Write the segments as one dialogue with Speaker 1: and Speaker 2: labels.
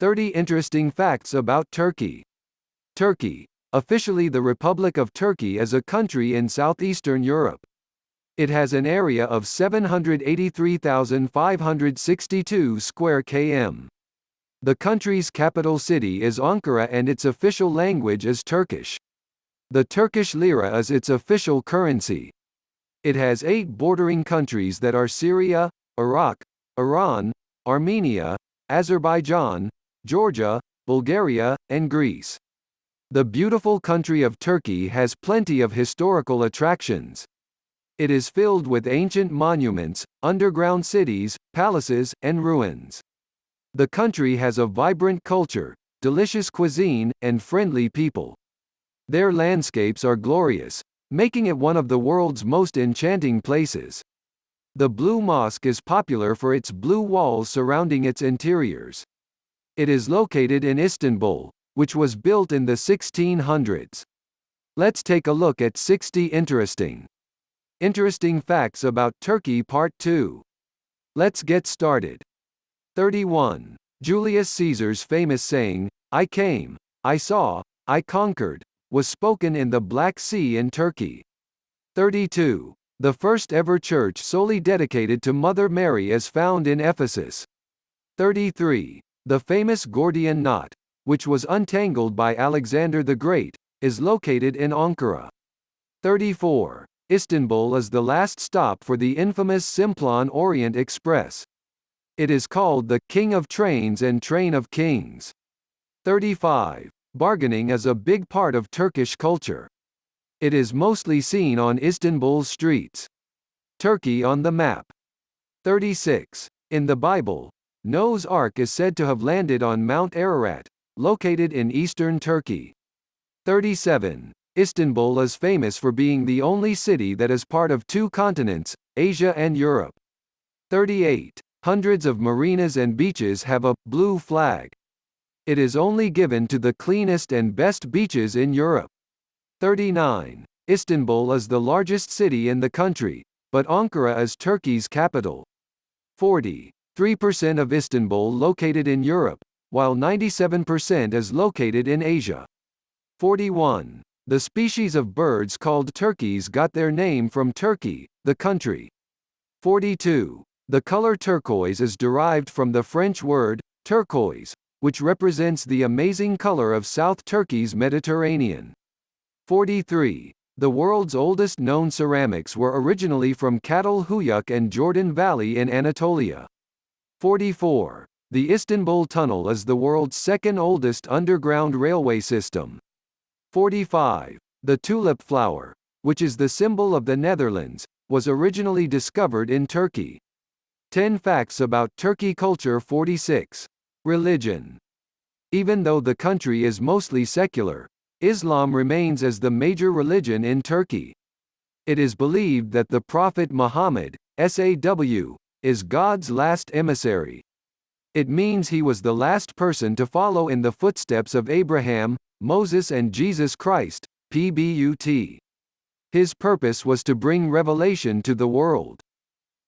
Speaker 1: 30 interesting facts about Turkey. Turkey, officially the Republic of Turkey, is a country in Southeastern Europe. It has an area of 783,562 square km. The country's capital city is Ankara and its official language is Turkish. The Turkish lira is its official currency. It has 8 bordering countries that are Syria, Iraq, Iran, Armenia, Azerbaijan, Georgia, Bulgaria, and Greece. The beautiful country of Turkey has plenty of historical attractions. It is filled with ancient monuments, underground cities, palaces, and ruins. The country has a vibrant culture, delicious cuisine, and friendly people. Their landscapes are glorious, making it one of the world's most enchanting places. The Blue Mosque is popular for its blue walls surrounding its interiors. It is located in Istanbul, which was built in the 1600s. Let's take a look at 60 interesting facts about Turkey Part 2. Let's get started. 31. Julius Caesar's famous saying, "I came, I saw, I conquered," was spoken in the Black Sea in Turkey. 32. The first ever church solely dedicated to Mother Mary is found in Ephesus. 33. The famous Gordian knot, which was untangled by Alexander the Great, is located in Ankara. 34. Istanbul is the last stop for the infamous Simplon Orient Express. It is called the King of Trains and Train of Kings. 35. Bargaining is a big part of Turkish culture. It is mostly seen on Istanbul's streets. Turkey on the map. 36. In the Bible, Noah's Ark is said to have landed on Mount Ararat, located in eastern Turkey. 37. Istanbul is famous for being the only city that is part of 2 continents, Asia and Europe. 38. Hundreds of marinas and beaches have a blue flag. It is only given to the cleanest and best beaches in Europe. 39. Istanbul is the largest city in the country, but Ankara is Turkey's capital. 40. 3% of Istanbul located in Europe, while 97% is located in Asia. 41. The species of birds called turkeys got their name from Turkey, the country. 42. The color turquoise is derived from the French word, turquoise, which represents the amazing color of South Turkey's Mediterranean. 43. The world's oldest known ceramics were originally from Catalhuyuk and Jordan Valley in Anatolia. 44. The Istanbul Tunnel is the world's second oldest underground railway system. 45. The tulip flower, which is the symbol of the Netherlands, was originally discovered in Turkey. 10 facts about Turkey culture. 46. Religion. Even though the country is mostly secular, Islam remains as the major religion in Turkey. It is believed that the Prophet Muhammad, SAW, is God's last emissary. It means he was the last person to follow in the footsteps of Abraham, Moses and Jesus Christ, PBUT. His purpose was to bring revelation to the world.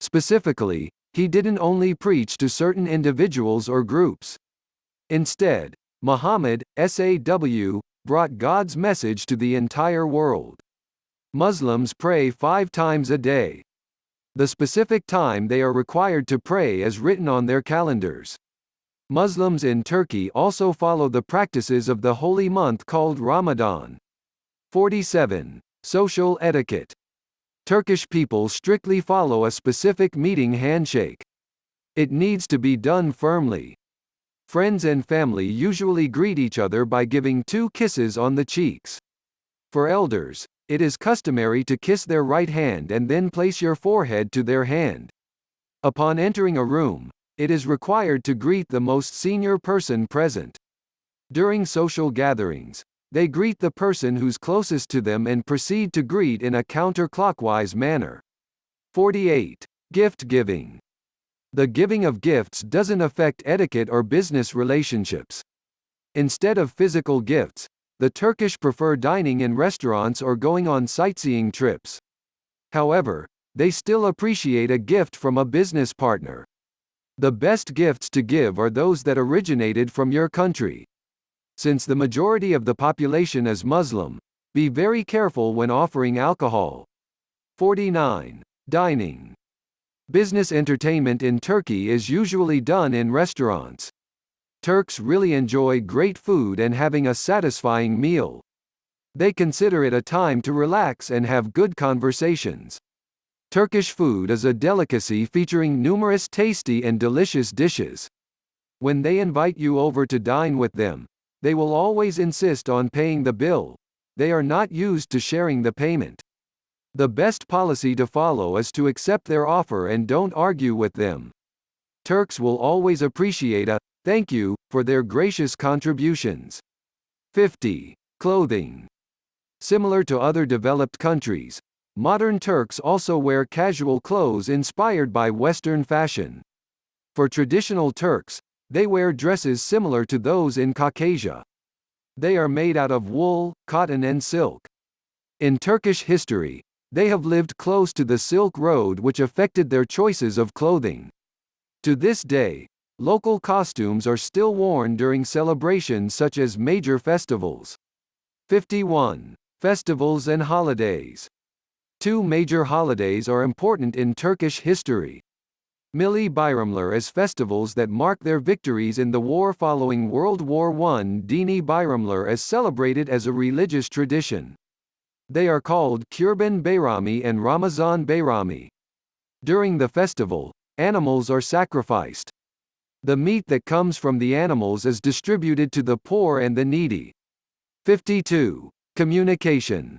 Speaker 1: Specifically, he didn't only preach to certain individuals or groups. Instead, Muhammad, SAW, brought God's message to the entire world. Muslims pray 5 times a day. The specific time they are required to pray is written on their calendars. Muslims in Turkey also follow the practices of the holy month called Ramadan. 47. Social etiquette. Turkish people strictly follow a specific meeting handshake. It needs to be done firmly. Friends and family usually greet each other by giving 2 kisses on the cheeks. For elders, it is customary to kiss their right hand and then place your forehead to their hand. Upon entering a room, it is required to greet the most senior person present. During social gatherings, they greet the person who's closest to them and proceed to greet in a counterclockwise manner. 48. Gift giving. The giving of gifts doesn't affect etiquette or business relationships. Instead of physical gifts, the Turkish prefer dining in restaurants or going on sightseeing trips. However, they still appreciate a gift from a business partner. The best gifts to give are those that originated from your country. Since the majority of the population is Muslim, be very careful when offering alcohol. 49. Dining. Business entertainment in Turkey is usually done in restaurants. Turks really enjoy great food and having a satisfying meal. They consider it a time to relax and have good conversations. Turkish food is a delicacy featuring numerous tasty and delicious dishes. When they invite you over to dine with them, they will always insist on paying the bill. They are not used to sharing the payment. The best policy to follow is to accept their offer and don't argue with them. Turks will always appreciate a thank you for their gracious contributions. 50. Clothing. Similar to other developed countries, modern Turks also wear casual clothes inspired by Western fashion. For traditional Turks, they wear dresses similar to those in Caucasia. They are made out of wool, cotton and silk. In Turkish history, they have lived close to the Silk Road, which affected their choices of clothing. To this day, local costumes are still worn during celebrations such as major festivals. 51. Festivals and holidays. Two major holidays are important in Turkish history. Milli Bayramlar as festivals that mark their victories in the war following World War I. Dini Bayramlar as celebrated as a religious tradition. They are called Kurban Bayrami and Ramazan Bayrami. During the festival, animals are sacrificed. The meat that comes from the animals is distributed to the poor and the needy. 52. Communication.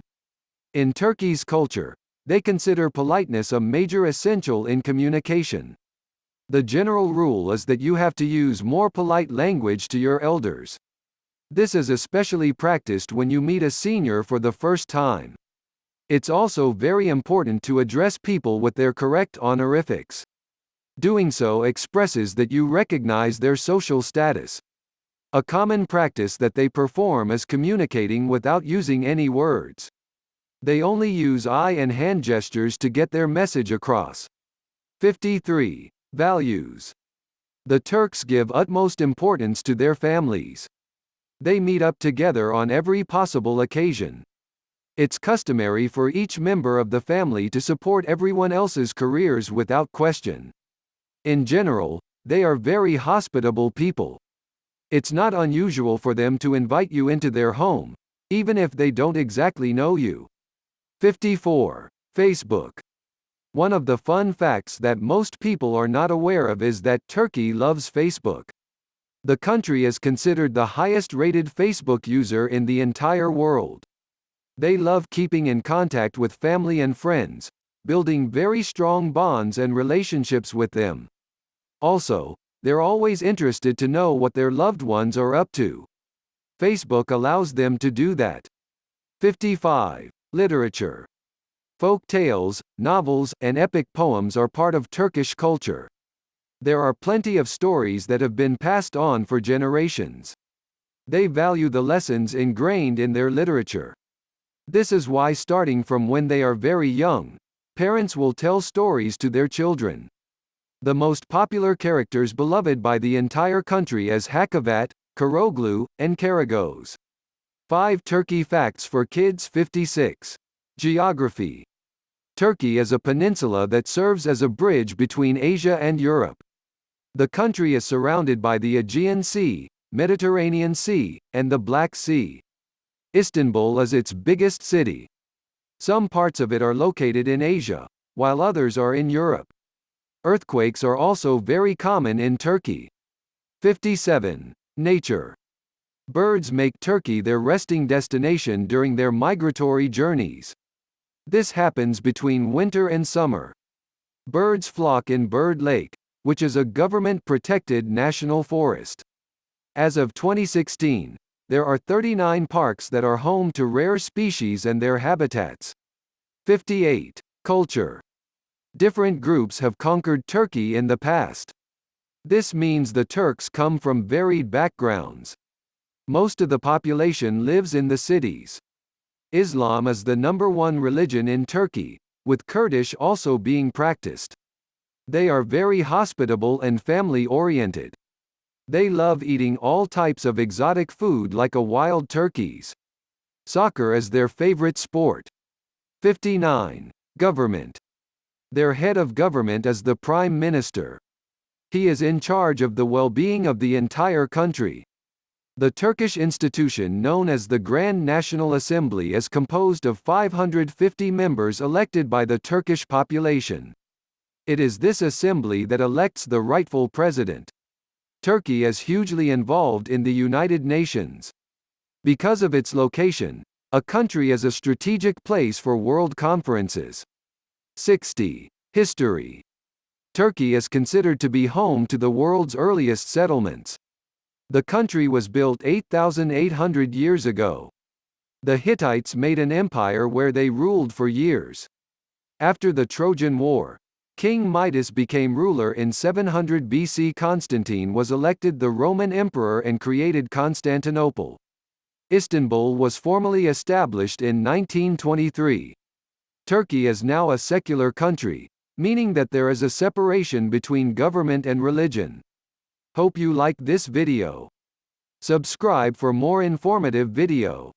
Speaker 1: In Turkey's culture, they consider politeness a major essential in communication. The general rule is that you have to use more polite language to your elders. This is especially practiced when you meet a senior for the first time. It's also very important to address people with their correct honorifics. Doing so expresses that you recognize their social status. A common practice that they perform is communicating without using any words. They only use eye and hand gestures to get their message across. 53. Values. The Turks give utmost importance to their families. They meet up together on every possible occasion. It's customary for each member of the family to support everyone else's careers without question. In general, they are very hospitable people. It's not unusual for them to invite you into their home, even if they don't exactly know you. 54. Facebook. One of the fun facts that most people are not aware of is that Turkey loves Facebook. The country is considered the highest-rated Facebook user in the entire world. They love keeping in contact with family and friends, building very strong bonds and relationships with them. Also, they're always interested to know what their loved ones are up to. Facebook allows them to do that. 55. Literature. Folk tales, novels, and epic poems are part of Turkish culture. There are plenty of stories that have been passed on for generations. They value the lessons ingrained in their literature. This is why, starting from when they are very young, parents will tell stories to their children. The most popular characters beloved by the entire country is Hakkabet, Karoglu, and Karagöz. 5 Turkey facts for kids. 56. Geography. Turkey is a peninsula that serves as a bridge between Asia and Europe. The country is surrounded by the Aegean Sea, Mediterranean Sea, and the Black Sea. Istanbul is its biggest city. Some parts of it are located in Asia, while others are in Europe. Earthquakes are also very common in Turkey. 57. Nature. Birds make Turkey their resting destination during their migratory journeys. This happens between winter and summer. Birds flock in Bird Lake, which is a government-protected national forest. As of 2016, there are 39 parks that are home to rare species and their habitats. 58. Culture. Different groups have conquered Turkey in the past. This means the Turks come from varied backgrounds. Most of the population lives in the cities. Islam is the #1 religion in Turkey, with Kurdish also being practiced. They are very hospitable and family-oriented. They love eating all types of exotic food like a wild turkeys. Soccer is their favorite sport. 59. Government. Their head of government is the Prime Minister. He is in charge of the well-being of the entire country. The Turkish institution known as the Grand National Assembly is composed of 550 members elected by the Turkish population. It is this assembly that elects the rightful president. Turkey is hugely involved in the United Nations. Because of its location, a country is a strategic place for world conferences. 60. History. Turkey is considered to be home to the world's earliest settlements. The country was built 8,800 years ago. The Hittites made an empire where they ruled for years. After the Trojan War, King Midas became ruler in 700 BC. Constantine was elected the Roman emperor and created Constantinople. Istanbul was formally established in 1923. Turkey is now a secular country, meaning that there is a separation between government and religion. Hope you like this video. Subscribe for more informative video.